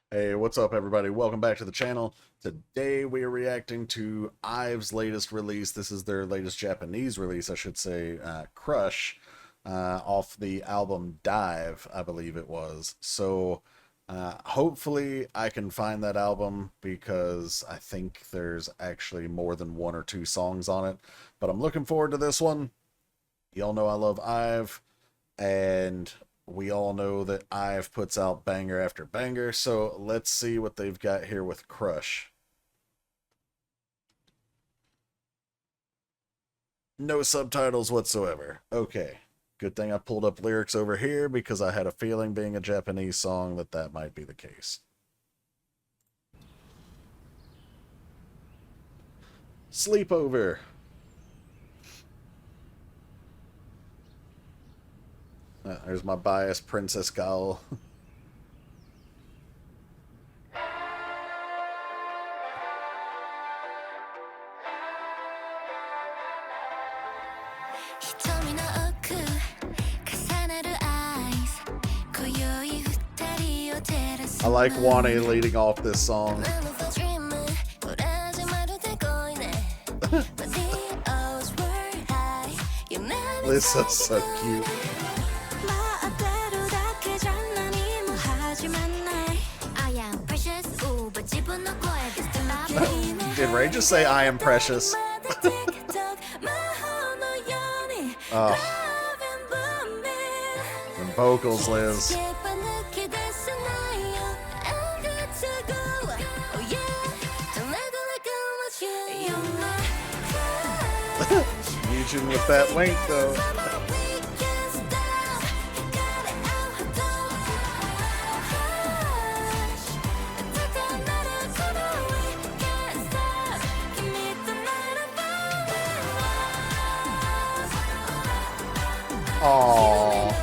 Hey, what's up, everybody? Welcome back to the channel. Today we are reacting to IVE's latest release. This is their latest Japanese release, I should say, Crush, off the album Dive, I believe it was. So hopefully I can find that album because I think there's actually more than one or two songs on it. But I'm looking forward to this one. Y'all know I love IVE, and we all know that IVE puts out banger after banger, so let's see what they've got here with Crush. No subtitles whatsoever. Okay. Good thing I pulled up lyrics over here because I had a feeling, being a Japanese song, that that might be the case. Sleepover. There's my biased Princess Gal. I like Wani leading off this song. Lisa's so cute. Did Ray just say I am precious? Oh. And vocals, Liz. Yujin with that link, though. Aww.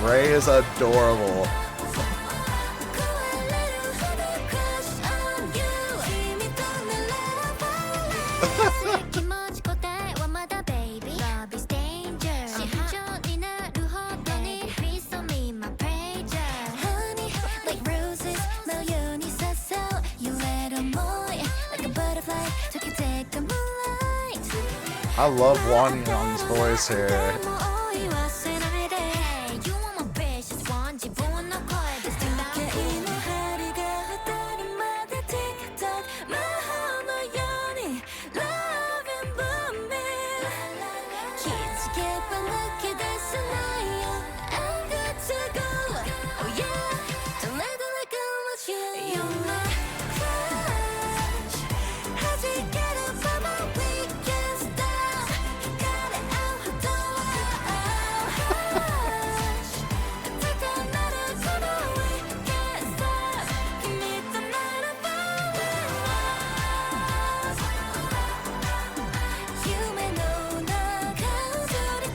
Ray is adorable. I love Wani Young's voice here.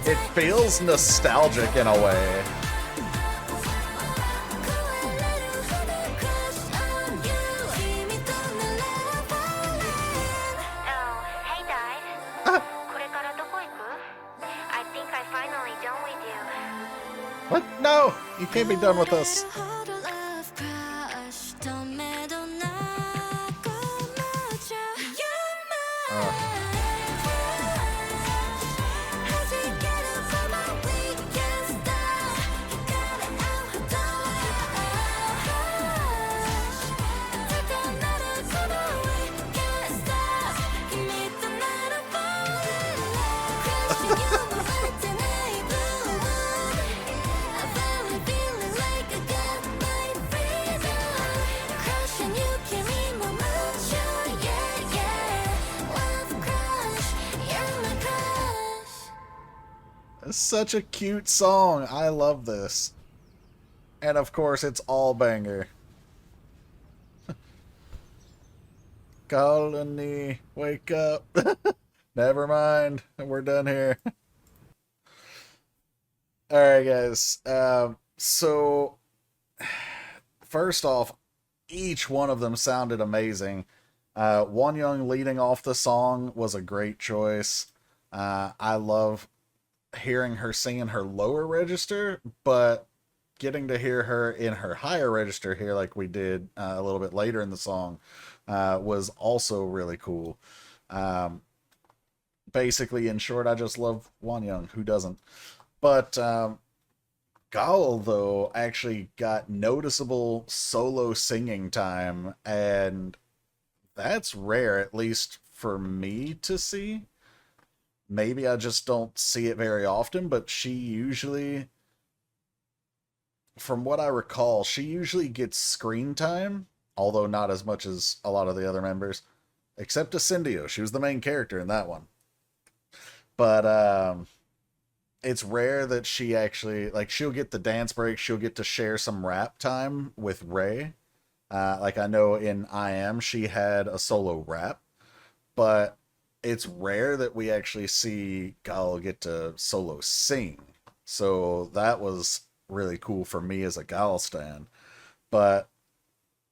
It feels nostalgic in a way. What? No! You can't be done with us. It's such a cute song. I love this. And of course, it's all banger. Colony, wake up. Never mind. We're done here. Alright, guys. So, first off, each one of them sounded amazing. Won Young leading off the song was a great choice. I love hearing her singing her lower register, but getting to hear her in her higher register here, like we did a little bit later in the song, was also really cool. Basically, in short, I just love Wonyoung. Who doesn't? But Gal, though, actually got noticeable solo singing time, and that's rare, at least for me to see. Maybe I just don't see it very often, but she usually, from what I recall, she usually gets screen time, although not as much as a lot of the other members, except Ascendio. She was the main character in that one. But it's rare that she actually, like, she'll get the dance break, she'll get to share some rap time with Ray. Like, I know in I Am, she had a solo rap, but it's rare that we actually see Gal get to solo sing. So that was really cool for me as a Gal stan. But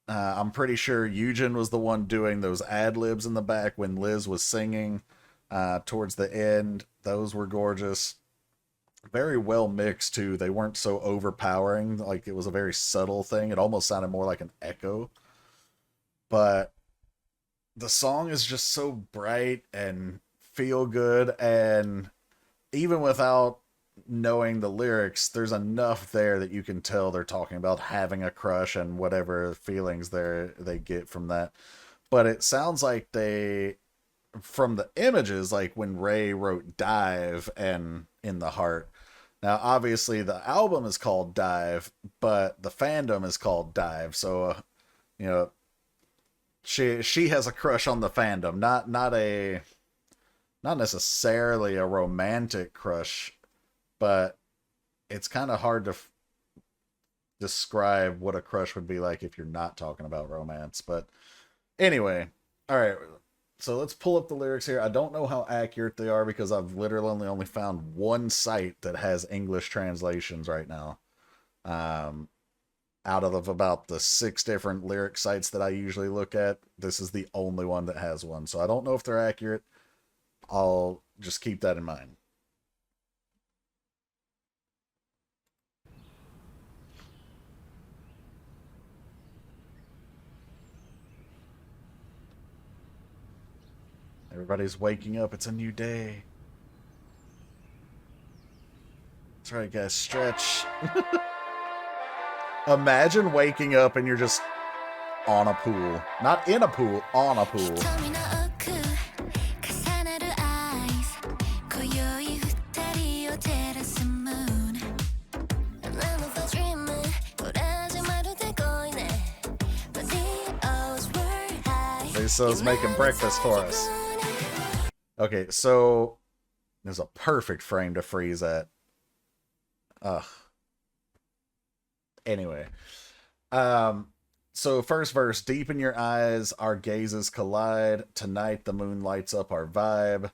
I'm pretty sure Eugen was the one doing those ad-libs in the back when Liz was singing towards the end. Those were gorgeous. Very well mixed, too. They weren't so overpowering. Like, it was a very subtle thing. It almost sounded more like an echo. But the song is just so bright and feel good, and even without knowing the lyrics, there's enough there that you can tell they're talking about having a crush and whatever feelings they get from that. But it sounds like they, from the images, like when Ray wrote Dive and In the Heart. Now, obviously, the album is called Dive, but the fandom is called Dive. So, you know, she has a crush on the fandom, not necessarily a romantic crush, but it's kind of hard to describe what a crush would be like if you're not talking about romance. But anyway, all right. So let's pull up the lyrics here. I don't know how accurate they are because I've literally only found one site that has English translations right now. Out of about the 6 different lyric sites that I usually look at, this is the only one that has one. So I don't know if they're accurate. I'll just keep that in mind. Everybody's waking up. It's a new day. That's right, guys. Stretch. Imagine waking up and you're just on a pool. Not in a pool, on a pool. Lisa's making breakfast for us. Okay, so there's a perfect frame to freeze at. Ugh. Anyway. So first verse, deep in your eyes, our gazes collide. Tonight the moon lights up our vibe.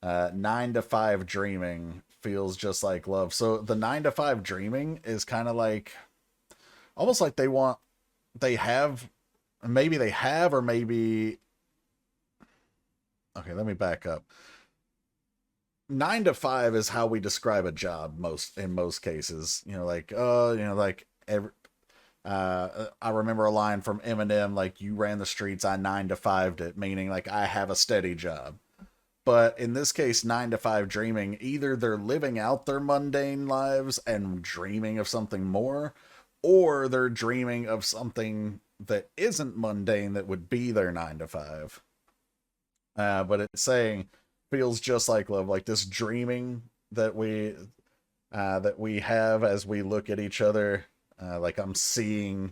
9 to 5 dreaming feels just like love. So the 9 to 5 dreaming is kind of like, almost like they have, or maybe, okay, let me back up. 9 to 5 is how we describe a job in most cases. I remember a line from Eminem, like, you ran the streets, I 9 to 5'd it, meaning like I have a steady job. But in this case, 9 to 5 dreaming, either they're living out their mundane lives and dreaming of something more, or they're dreaming of something that isn't mundane that would be their 9 to 5. But it's saying feels just like love, like this dreaming that we have as we look at each other. Like I'm seeing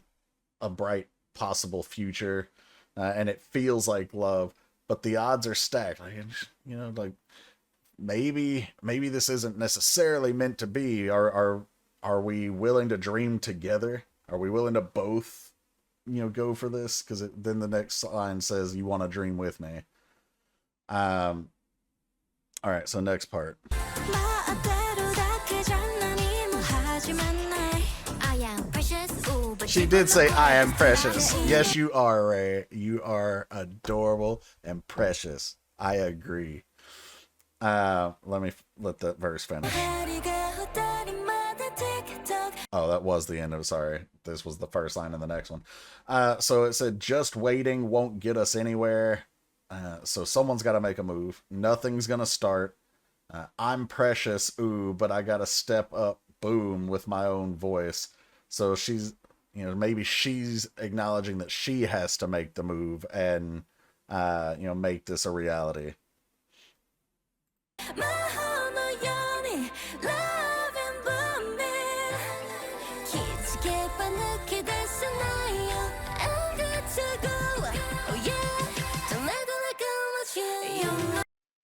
a bright possible future, and it feels like love, but the odds are stacked. Like, like maybe this isn't necessarily meant to be. Are we willing to dream together? Are we willing to both, go for this? Because then the next line says, "You want to dream with me." All right, so next part. She did say, "I am precious." Yes, you are, Ray. You are adorable and precious. I agree. Let that verse finish. Oh, that was the end of, sorry. This was the first line in the next one. So it said, just waiting won't get us anywhere. So someone's got to make a move. Nothing's going to start. I'm precious, ooh, but I got to step up, boom, with my own voice. So she's, maybe she's acknowledging that she has to make the move and, make this a reality.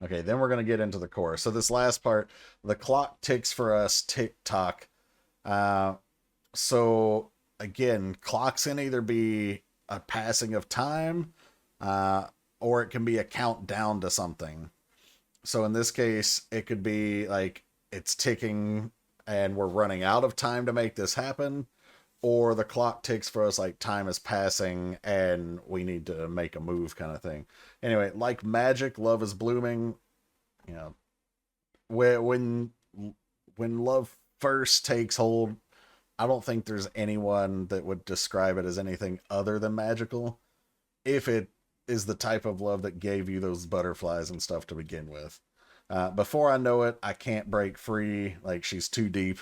Okay, then we're going to get into the chorus. So this last part, the clock ticks for us, tick-tock. So again, clocks can either be a passing of time, or it can be a countdown to something. So in this case, it could be like it's ticking and we're running out of time to make this happen, or the clock ticks for us like time is passing and we need to make a move kind of thing. Anyway, like magic, love is blooming. When love first takes hold, I don't think there's anyone that would describe it as anything other than magical, if it is the type of love that gave you those butterflies and stuff to begin with. Before I know it, I can't break free. Like, she's too deep.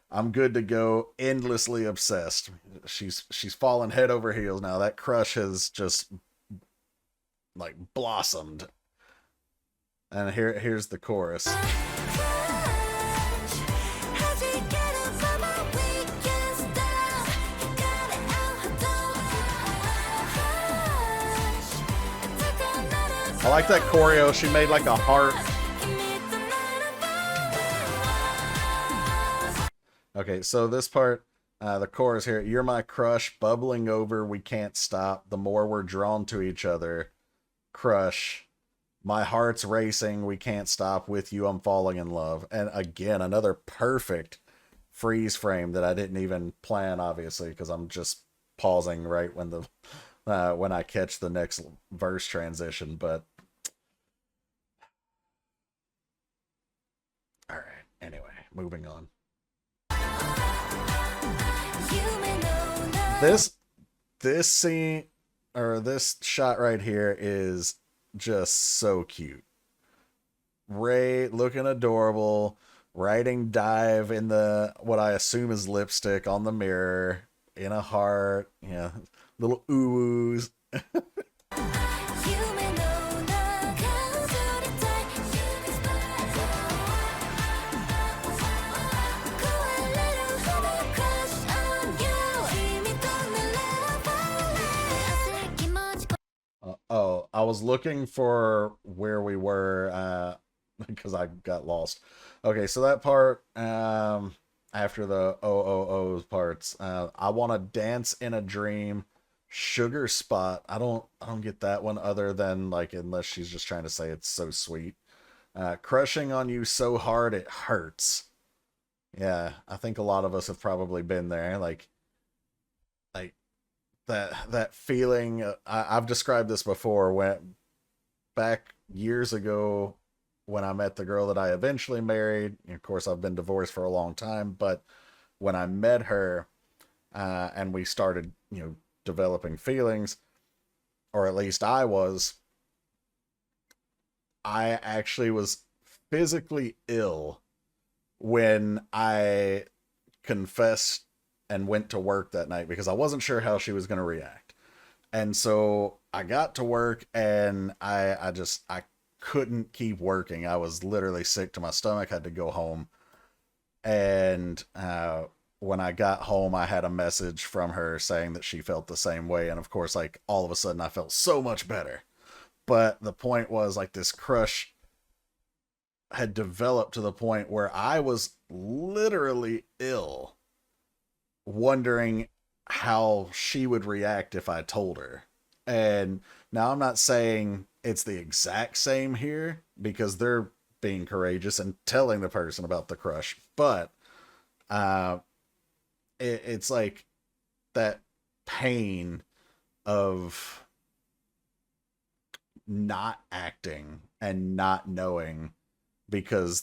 I'm good to go. Endlessly obsessed. She's fallen head over heels now. That crush has just like blossomed. And here's the chorus. I like that choreo. She made like a heart. Okay, so this part, the chorus here. You're my crush, bubbling over, we can't stop. The more we're drawn to each other. Crush. My heart's racing, we can't stop. With you, I'm falling in love. And again, another perfect freeze frame that I didn't even plan, obviously, because I'm just pausing right when when I catch the next verse transition. But all right, anyway, moving on. This scene, or this shot right here, is just so cute. Ray looking adorable, writing dive in the what I assume is lipstick on the mirror, in a heart, little ooh-woos. Oh, I was looking for where we were because I got lost. Okay, so that part, after the O parts, I want to dance in a dream, sugar spot. I don't get that one, other than like, unless she's just trying to say it's so sweet. Crushing on you so hard it hurts. Yeah, I think a lot of us have probably been there. Like that feeling. I've described this before, when back years ago when I met the girl that I eventually married. Of course, I've been divorced for a long time, but when I met her, and we started, developing feelings, or at least I actually was physically ill when I confessed and went to work that night, because I wasn't sure how she was going to react. And so I got to work, and I couldn't keep working. I was literally sick to my stomach, had to go home. And when I got home, I had a message from her saying that she felt the same way. And of course, like, all of a sudden I felt so much better. But the point was, like, this crush had developed to the point where I was literally ill, wondering how she would react if I told her. And now I'm not saying it's the exact same here, because they're being courageous and telling the person about the crush, but it's like that pain of not acting and not knowing, because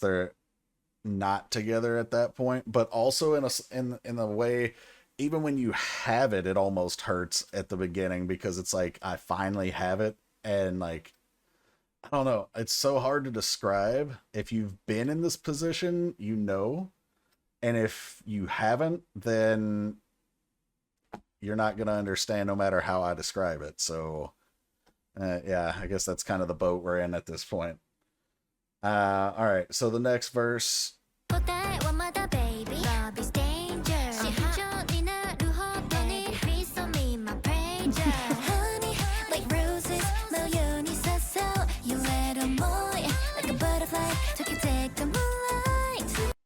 not together at that point, but also in a way, even when you have it, it almost hurts at the beginning because it's like I finally have it, and like I don't know, it's so hard to describe. If you've been in this position, you know, and if you haven't, then you're not gonna understand no matter how I describe it. So yeah, I guess that's kind of the boat we're in at this point. All right, so the next verse.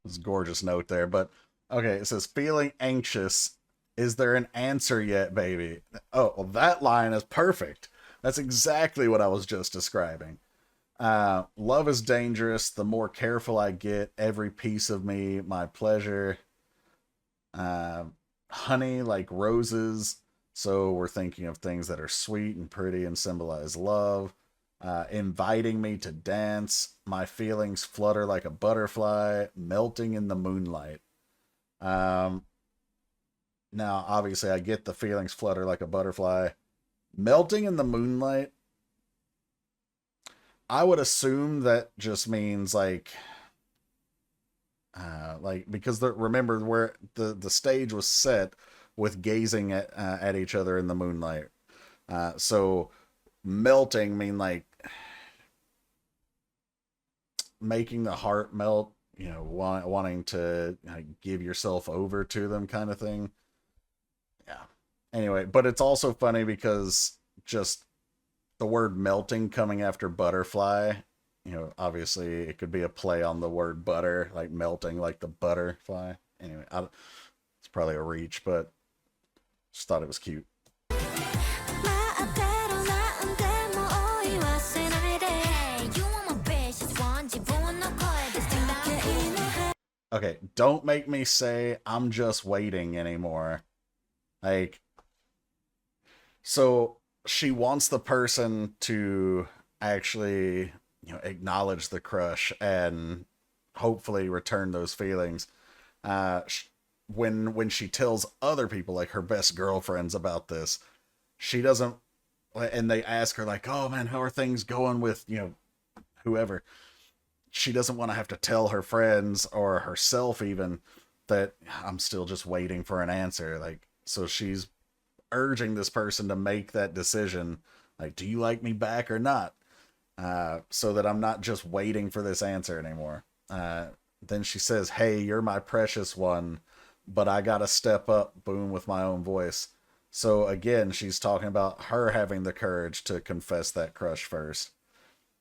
It's a gorgeous note there, but okay, it says feeling anxious. Is there an answer yet, baby? Oh, well, that line is perfect. That's exactly what I was just describing. Love is dangerous. The more careful I get, every piece of me, my pleasure. Honey like roses. So we're thinking of things that are sweet and pretty and symbolize love. Inviting me to dance. My feelings flutter like a butterfly, melting in the moonlight. Now, obviously, I get the feelings flutter like a butterfly. Melting in the moonlight, I would assume that just means like because remember where the stage was set with gazing at each other in the moonlight. So melting mean like making the heart melt, you know, wanting to give yourself over to them kind of thing. Yeah. Anyway, but it's also funny because just the word melting coming after butterfly, you know, obviously it could be a play on the word butter, like melting like the butterfly. Anyway, it's probably a reach, but just thought it was cute. Okay, don't make me say I'm just waiting anymore. Like, so she wants the person to actually, you know, acknowledge the crush and hopefully return those feelings. When she tells other people, like her best girlfriends, about this, she doesn't, and they ask her like, "Oh man, how are things going with, you know, whoever?" She doesn't want to have to tell her friends or herself even that I'm still just waiting for an answer. Like, so she's urging this person to make that decision, like, do you like me back or not? So that I'm not just waiting for this answer anymore. Then she says, hey, you're my precious one, but I gotta step up, boom, with my own voice. So again, she's talking about her having the courage to confess that crush first.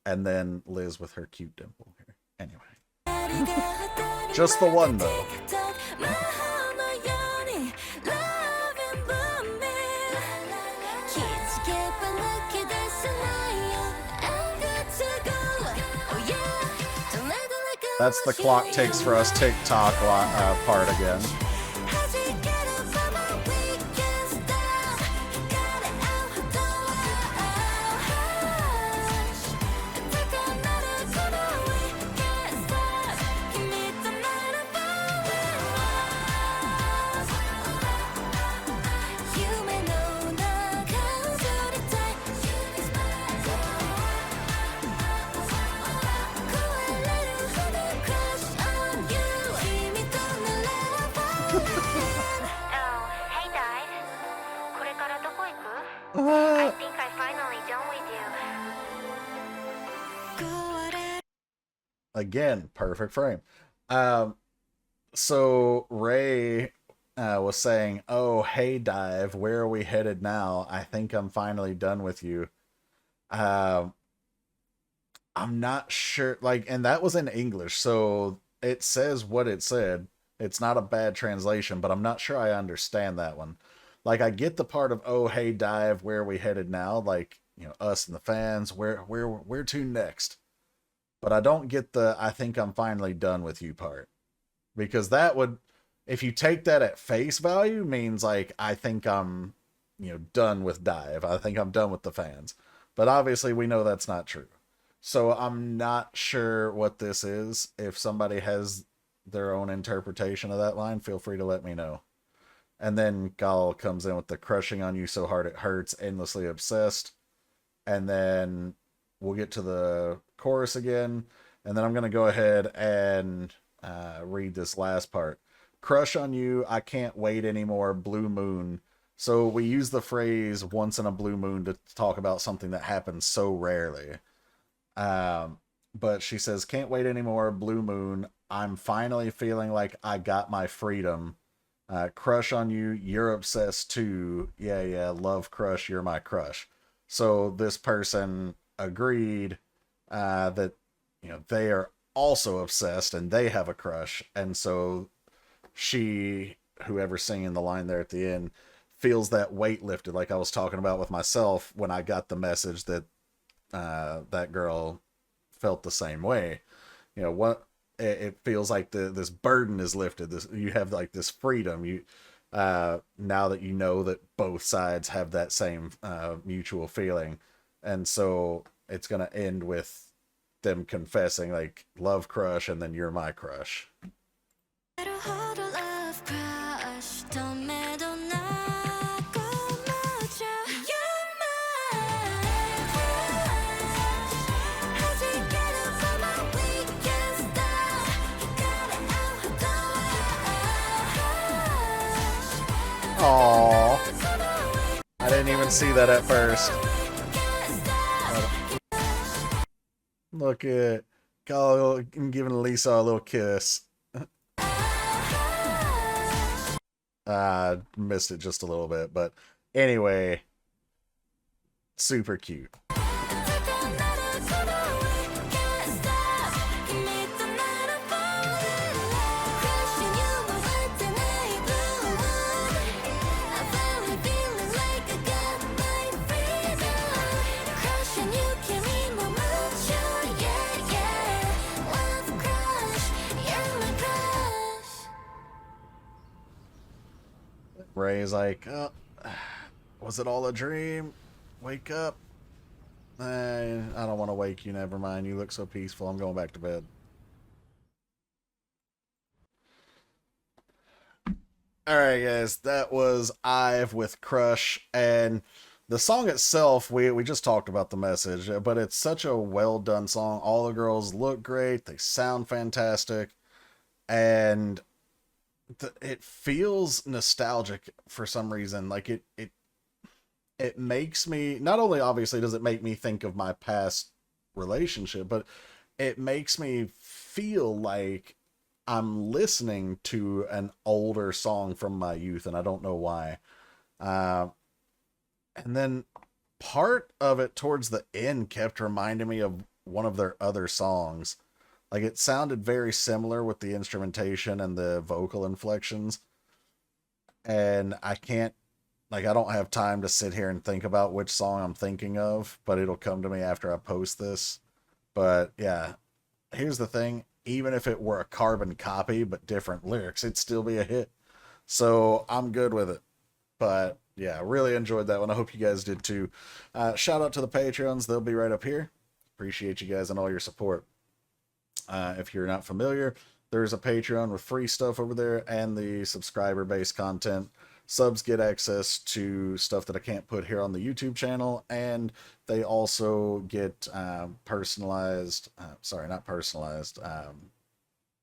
And then Liz with her cute dimple here. Anyway. Just the one, though. That's the clock ticks for us TikTok part again. I think I finally done with you. Again, perfect frame. So Ray was saying, oh, hey, Dive, where are we headed now? I think I'm finally done with you. I'm not sure. Like, and that was in English, so it says what it said. It's not a bad translation, but I'm not sure I understand that one. Like, I get the part of, oh, hey, Dive, where are we headed now? Like, you know, us and the fans, where to next? But I don't get the, I think I'm finally done with you part. Because that would, if you take that at face value, means like, I think I'm, you know, done with Dive. I think I'm done with the fans. But obviously we know that's not true. So I'm not sure what this is. If somebody has their own interpretation of that line, feel free to let me know. And then Gal comes in with the crushing on you so hard it hurts, endlessly obsessed. And then we'll get to the chorus again. And then I'm going to go ahead and read this last part. Crush on you, I can't wait anymore, blue moon. So we use the phrase once in a blue moon to talk about something that happens so rarely. But she says, can't wait anymore, blue moon. I'm finally feeling like I got my freedom. Crush on you, you're obsessed too. Yeah, love crush, you're my crush. So this person agreed that, you know, they are also obsessed and they have a crush. And so she, whoever's singing the line there at the end, feels that weight lifted, like I was talking about with myself when I got the message that that girl felt the same way. You know, what it feels like this burden is lifted. This, you have like this freedom. You now that you know that both sides have that same mutual feeling, and so it's gonna end with them confessing like love crush and then you're my crush. Aww. I didn't even see that at first. Look at Kyle giving Lisa a little kiss. Missed it just a little bit, but anyway, super cute. Ray's like, oh, was it all a dream? Wake up. I don't want to wake you, never mind. You look so peaceful. I'm going back to bed. Alright, guys. That was IVE with Crush. And the song itself, we just talked about the message, but it's such a well done song. All the girls look great. They sound fantastic. And it feels nostalgic for some reason. Like it makes me, not only obviously does it make me think of my past relationship, but it makes me feel like I'm listening to an older song from my youth, and I don't know why. And then part of it towards the end kept reminding me of one of their other songs. Like, it sounded very similar with the instrumentation and the vocal inflections. And I don't have time to sit here and think about which song I'm thinking of, but it'll come to me after I post this. But yeah, here's the thing. Even if it were a carbon copy, but different lyrics, it'd still be a hit. So I'm good with it. But yeah, really enjoyed that one. I hope you guys did too. Shout out to the Patreons. They'll be right up here. Appreciate you guys and all your support. If you're not familiar, there's a Patreon with free stuff over there and the subscriber-based content. Subs get access to stuff that I can't put here on the YouTube channel, and they also get personalized, sorry, not personalized.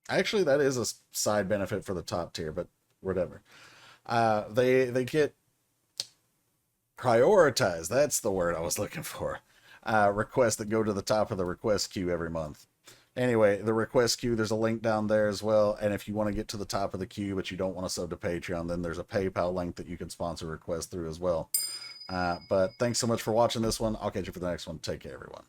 Actually, that is a side benefit for the top tier, but whatever. They get prioritized, that's the word I was looking for, requests that go to the top of the request queue every month. Anyway, the request queue, there's a link down there as well. And if you want to get to the top of the queue, but you don't want to sub to Patreon, then there's a PayPal link that you can sponsor requests through as well. But thanks so much for watching this one. I'll catch you for the next one. Take care, everyone.